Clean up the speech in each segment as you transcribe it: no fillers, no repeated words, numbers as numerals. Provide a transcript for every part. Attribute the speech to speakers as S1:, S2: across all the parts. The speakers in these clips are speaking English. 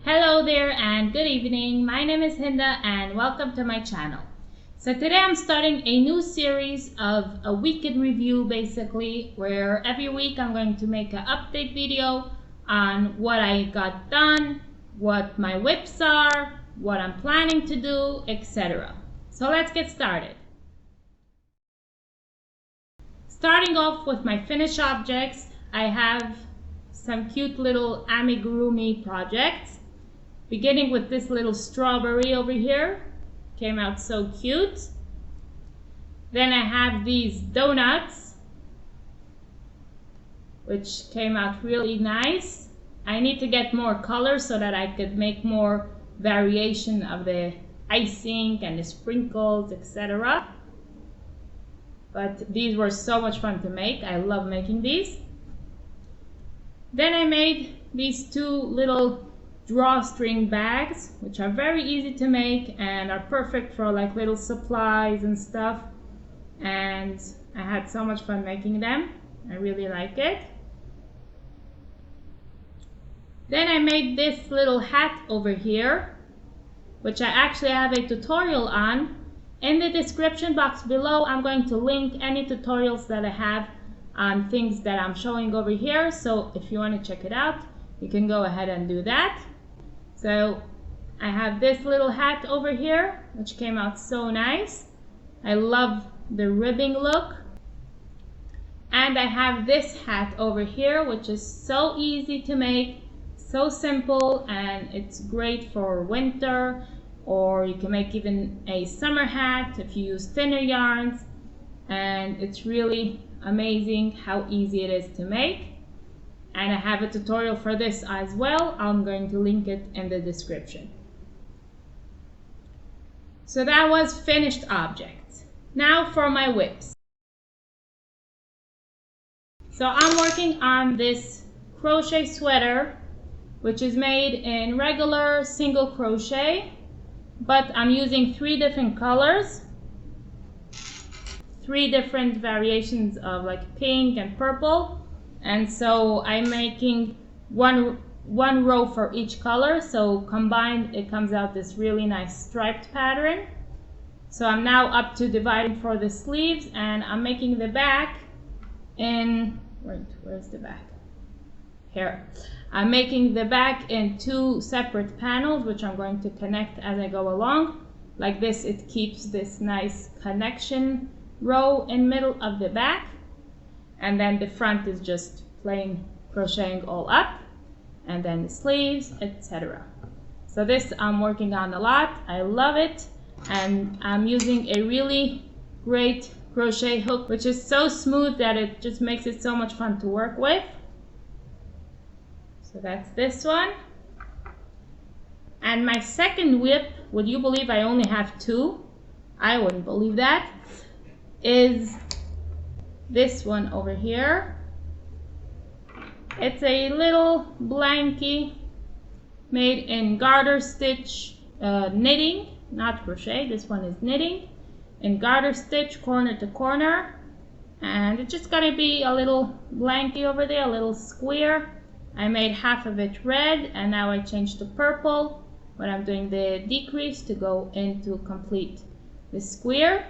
S1: Hello there and good evening. My name is Hinda and welcome to my channel. So today I'm starting a new series of a week in review, basically, where every week I'm going to make an update video on what I got done, what my whips are, what I'm planning to do, etc. So let's get started. Starting off with my finished objects, I have some cute little amigurumi projects. Beginning with this little strawberry over here, came out so cute. Then I have these donuts, which came out really nice. I need to get more colors so that I could make more variation of the icing and the sprinkles, etc. But these were so much fun to make. I love making these. Then I made these two little drawstring bags, which are very easy to make and are perfect for like little supplies and stuff. And I had so much fun making them. I really like it. Then I made this little hat over here, which I actually have a tutorial on. In the description box below, I'm going to link any tutorials that I have on things that I'm showing over here. So if you want to check it out, you can go ahead and do that. So I have this little hat over here, which came out so nice. I love the ribbing look. And I have this hat over here, which is so easy to make, so simple, and it's great for winter, or you can make even a summer hat if you use thinner yarns. And it's really amazing how easy it is to make. And I have a tutorial for this as well. I'm going to link it in the description. So that was finished objects. Now for my whips. So I'm working on this crochet sweater, which is made in regular single crochet, but I'm using 3 different colors, 3 different variations of like pink and purple. And so I'm making one row for each color, so combined it comes out this really nice striped pattern. So I'm now up to dividing for the sleeves, and I'm making the back in, where's the back? Here. I'm making the back in 2 separate panels, which I'm going to connect as I go along. Like this, it keeps this nice connection row in middle of the back. And then the front is just plain crocheting all up, and then the sleeves, etc. So this I'm working on a lot. I love it, and I'm using a really great crochet hook, which is so smooth that it just makes it so much fun to work with. So that's this one. And my second whip, would you believe I only have 2? I wouldn't believe that. Is this one over here. It's a little blankie made in garter stitch knitting, not crochet. This one is knitting in garter stitch, corner to corner, and it's just gonna be a little blankie over there, a little square. I made half of it red, and now I changed to purple when I'm doing the decrease to go in to complete the square.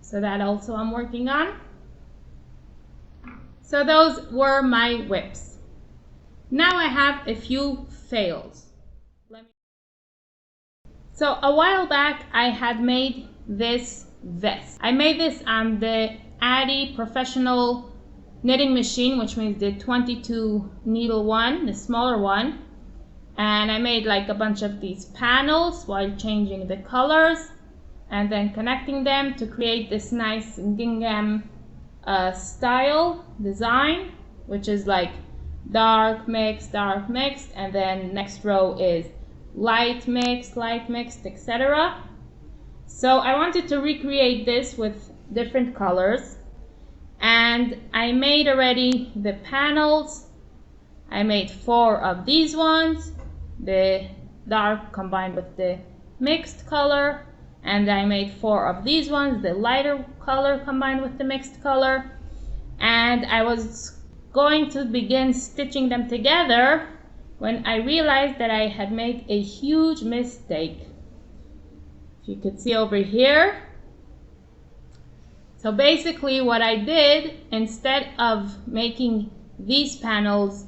S1: So that also I'm working on. So those were my whips. Now I have a few fails. So a while back I had made this vest. I made this on the Addi professional knitting machine, which means the 22 needle one, the smaller one. And I made like a bunch of these panels while changing the colors and then connecting them to create this nice gingham style design, which is like dark mixed, and then next row is light mixed, etc. So I wanted to recreate this with different colors, and I made already the panels. I made 4 of these ones, the dark combined with the mixed color, and I made 4 of these ones, the lighter color combined with the mixed color. And I was going to begin stitching them together when I realized that I had made a huge mistake. If you could see over here. So basically what I did, instead of making these panels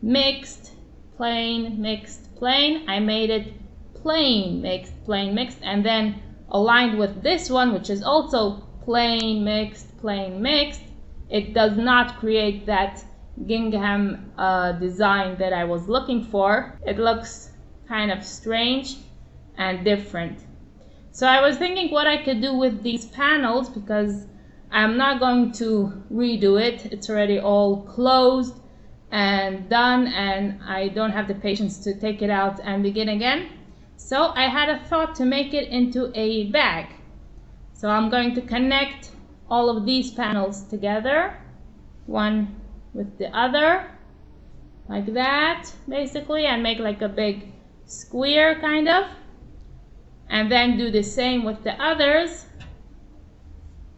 S1: mixed, plain, mixed, plain, I made it plain, mixed, plain, mixed, and then aligned with this one, which is also plain, mixed, plain, mixed. It does not create that gingham design that I was looking for. It looks kind of strange and different. So I was thinking what I could do with these panels, because I'm not going to redo it. It's already all closed and done, and I don't have the patience to take it out and begin again. So I had a thought to make it into a bag. So I'm going to connect all of these panels together, one with the other, like that, basically, and make like a big square kind of. And then do the same with the others,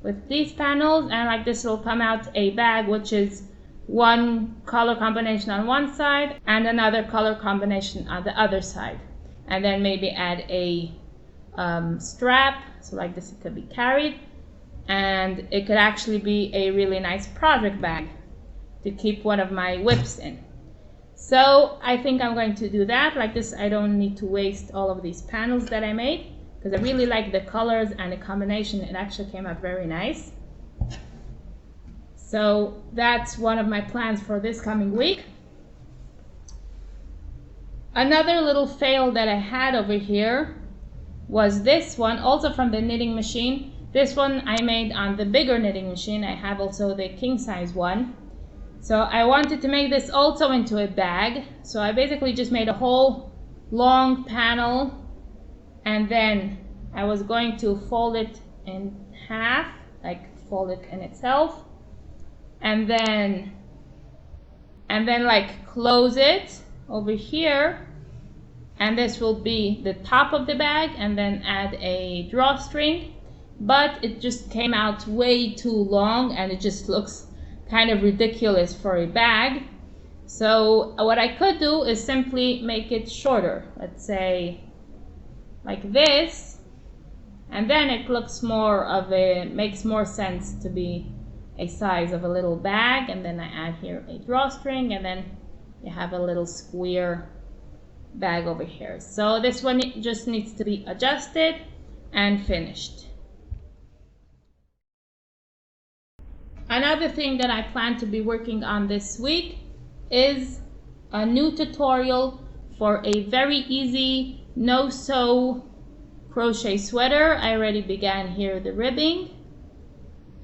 S1: with these panels, and like this will come out a bag which is one color combination on one side and another color combination on the other side. And then maybe add a strap, so like this it could be carried, and it could actually be a really nice project bag to keep one of my whips in. So I think I'm going to do that. Like this, I don't need to waste all of these panels that I made, because I really like the colors and the combination. It actually came out very nice. So that's one of my plans for this coming week. Another little fail that I had over here was this one, also from the knitting machine. This one I made on the bigger knitting machine. I have also the king size one. So I wanted to make this also into a bag. So I basically just made a whole long panel, and then I was going to fold it in half, like fold it in itself, and then like close it over here, and this will be the top of the bag, and then add a drawstring. But it just came out way too long, and it just looks kind of ridiculous for a bag. So what I could do is simply make it shorter, let's say like this, and then it looks more of a, makes more sense to be a size of a little bag. And then I add here a drawstring, and then you have a little square bag over here. So this one just needs to be adjusted and finished. Another thing that I plan to be working on this week is a new tutorial for a very easy no-sew crochet sweater. I already began here the ribbing,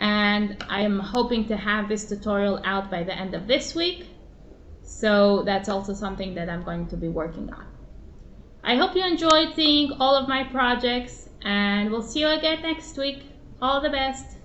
S1: and I am hoping to have this tutorial out by the end of this week. So that's also something that I'm going to be working on. I hope you enjoyed seeing all of my projects, and we'll see you again next week. All the best.